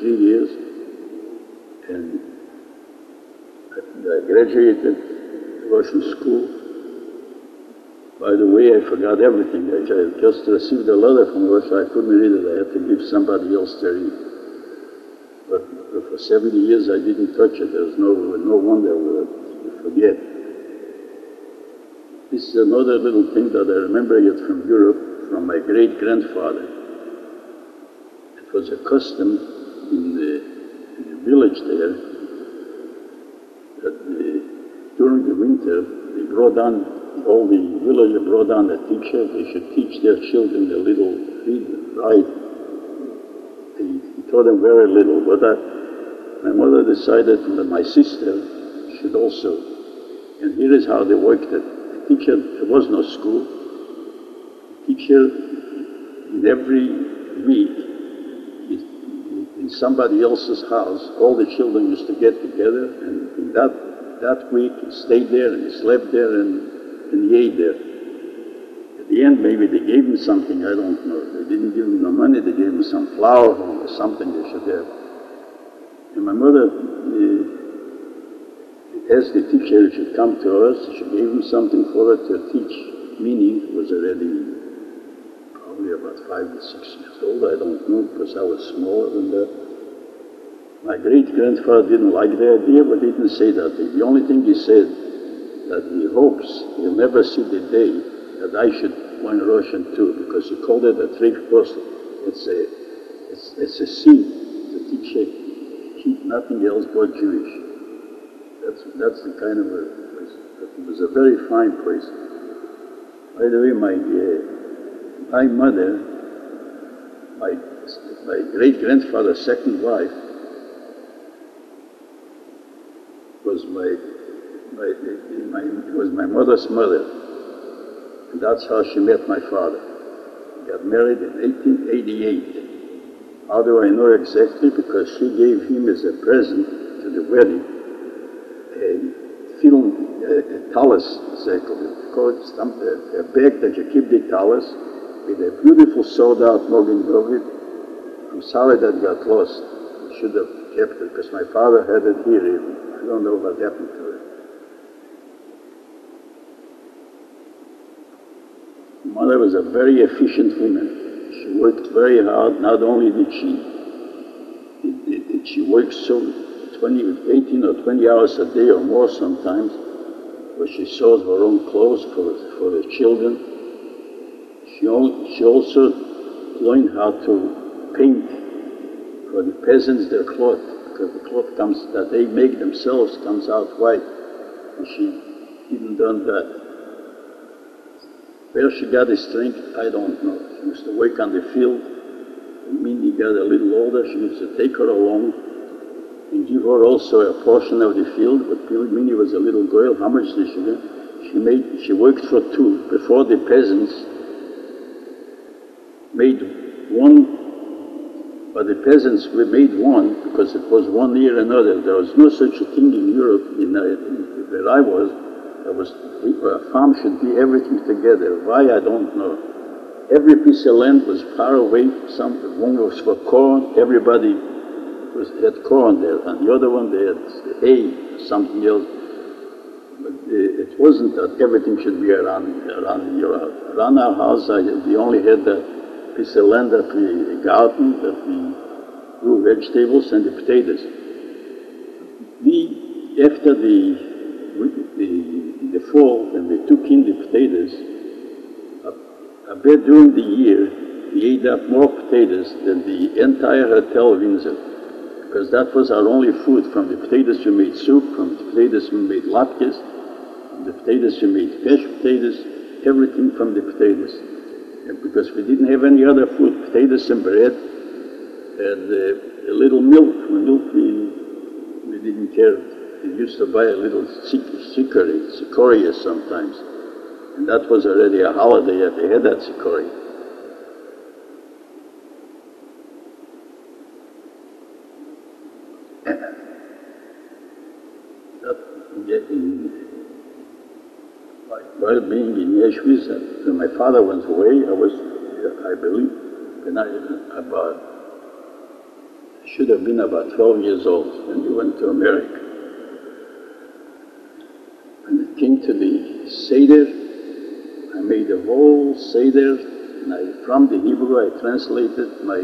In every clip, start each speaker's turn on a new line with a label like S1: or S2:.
S1: 3 years, and I graduated Russian school. By the way, I forgot everything. I just received a letter from Russia. I couldn't read it. I had to give somebody else to read. But for 70 years, I didn't touch it. There's no wonder you forget. This is another little thing that I remember yet from Europe, from my great-grandfather. It was a custom in the village there that during the winter, they brought on, all the villagers brought on a teacher. They should teach their children a little read, write. He taught them very little, but my mother decided that my sister should also. And here is how they worked it. The teacher, there was no school. The teacher, in every week, in somebody else's house, all the children used to get together, and in that week he stayed there and he slept there and he ate there. At the end, maybe they gave him something, I don't know. They didn't give him no money, they gave him some flour or something they should have. And my mother asked the teacher if she should come to us. She gave him something for her to teach. Meaning was already probably about 5 or 6 years old, I don't know, because I was smaller than that. My great-grandfather didn't like the idea, but he didn't say that. The only thing he said, that he hopes he'll never see the day that I should learn Russian too, because he called it a trig postel. It's a sin to teach nothing else but Jewish. That's the kind of a place. It was a very fine place. By the way, my mother, my great-grandfather's second wife, was my mother's mother, and that's how she met my father. They got married in 1888. How do I know exactly? Because she gave him as a present to the wedding a talus, they call it, a bag that you keep the talus with a beautiful sewed-out Mogen David. I'm sorry that got lost. I should have kept it because my father had it here even. I don't know what happened to it. Mother was a very efficient woman. She worked very hard. Not only did she work so 18 or 20 hours a day or more sometimes, but she sewed her own clothes for the children. She also learned how to paint for the peasants their cloth, because the cloth that they make themselves comes out white, and she didn't done that. Where she got the strength, I don't know. She used to work on the field. When Minnie got a little older, she used to take her along and give her also a portion of the field. But Minnie was a little girl. How much did she do? She worked for two. Before the peasants made one, but the peasants made one because it was one near another. There was no such a thing in Europe, where I was. A farm should be everything together. Why, I don't know. Every piece of land was far away. One was for corn. Everybody had corn there, and the other one they had hay, something else. But it wasn't that everything should be around your house. Around our house, we only had that piece of land that we garden, that we grew vegetables and the potatoes. After the fall, when we took in the potatoes, I bet during the year we ate up more potatoes than the entire Hotel Windsor, because that was our only food. From the potatoes we made soup, from the potatoes we made latkes, from the potatoes we made mashed potatoes, everything from the potatoes. And because we didn't have any other food, potatoes and bread, and a little milk. Milk we didn't care. We used to buy a little cicoria sometimes, and that was already a holiday if they had that cicoria. While being in Yeshua, when my father went away, I believe, about should have been about 12 years old when we went to America. When it came to the Seder, I made a whole Seder, and from the Hebrew I translated my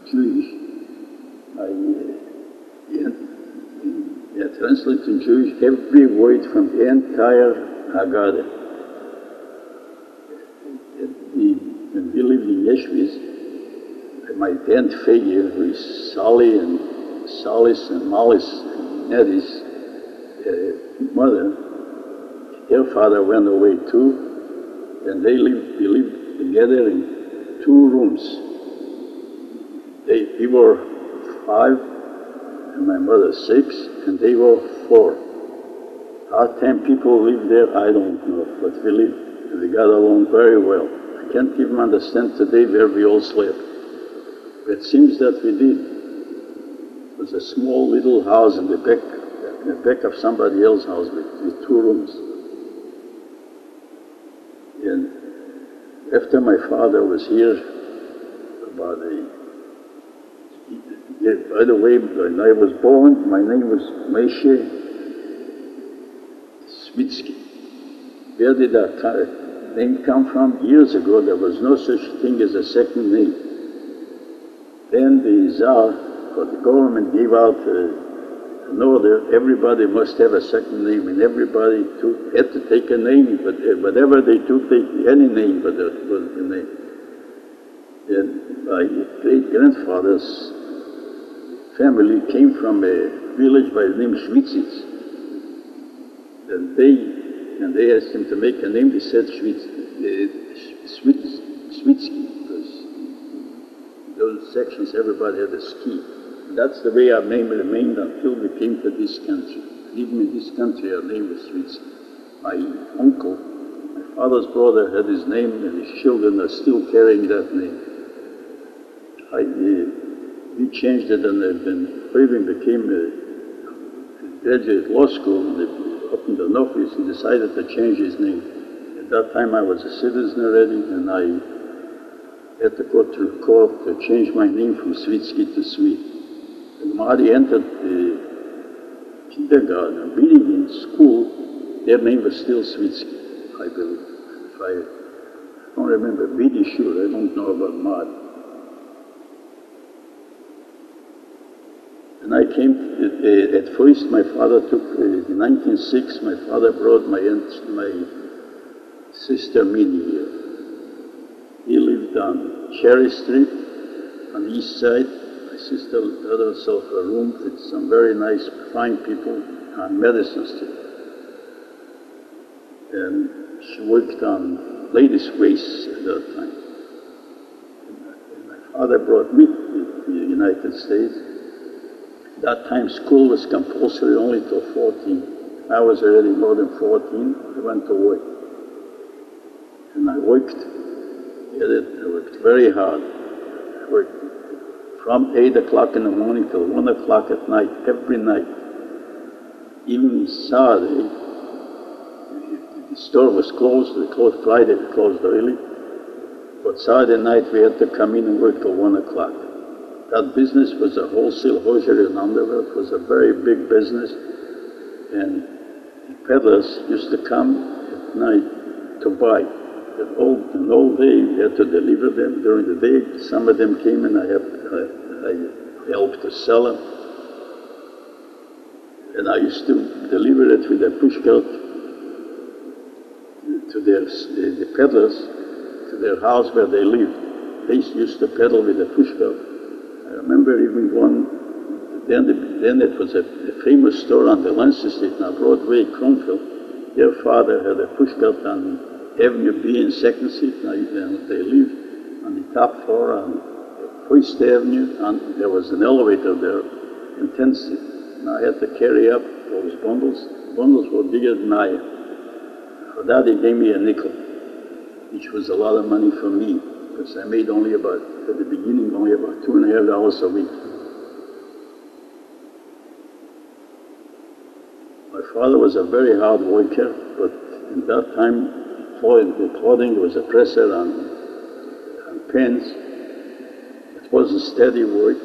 S1: Jewish, translated in Jewish every word from the entire Haggadah. When we lived in Yeshvis, my Aunt Fagir, who is Sally and Salis and Malis and Nettie's mother, their father went away too, and we lived together in 2 rooms. We were 5, and my mother 6, and they were 4. How 10 people lived there, I don't know, but we lived, and we got along very well. I can't even understand today where we all slept. But it seems that we did. It was a small little house in the back of somebody else's house with 2 rooms. And after my father was here, about by the way, when I was born, my name was Moshe Switsky. Where did that name come from? Years ago, there was no such thing as a second name. Then the Tsar, or the government, gave out an order, everybody must have a second name, and everybody had to take a name, but whatever they took, any name, but that was the name. And my great-grandfather's family came from a village by the name Schwitzitz. And they asked him to make a name, they said Switsky, because those sections everybody had a ski. And that's the way our name remained until we came to this country. Even in this country our name was Switsky. My uncle, my father's brother, had his name, and his children are still carrying that name. We changed it, and then Irving became a graduate law school, and they opened an office and decided to change his name. At that time I was a citizen already, and I had to go to court to change my name from Switsky to Sweet. And Marty entered the kindergarten, reading in school, their name was still Switsky, I believe. I don't remember, really sure, I don't know about Marty. And I came, at first my father took, in 1906, my father brought my sister Minnie here. He lived on Cherry Street, on the east side. My sister got herself a room with some very nice, fine people on Madison Street. And she worked on ladies' waists at that time. And my father brought me to the United States. That time school was compulsory only till 14. I was already more than 14, I went to work. And I worked very hard. I worked from 8 o'clock in the morning till 1 o'clock at night, every night. Even Saturday, the store was closed, we closed Friday, we closed early. But Saturday night we had to come in and work till 1 o'clock. That business was a wholesale hosiery and underwear. It was a very big business, and the peddlers used to come at night to buy. And all day we had to deliver them. During the day, some of them came and I helped to sell them. And I used to deliver it with a pushcart to the peddlers, to their house where they lived. They used to peddle with a pushcart. I remember even one, then it was a famous store on the Lancaster Street, now Broadway, Cromfield. Their father had a pushcart on Avenue B in 2nd Street, and they lived on the top floor on 1st Avenue, and there was an elevator there in 10th Street. And I had to carry up those bundles. Bundles were bigger than I am. For that he gave me a nickel, which was a lot of money for me, because I made only about, at the beginning, only about $2.50 a week. My father was a very hard worker, but in that time, the clothing was a presser on pens. It wasn't steady work.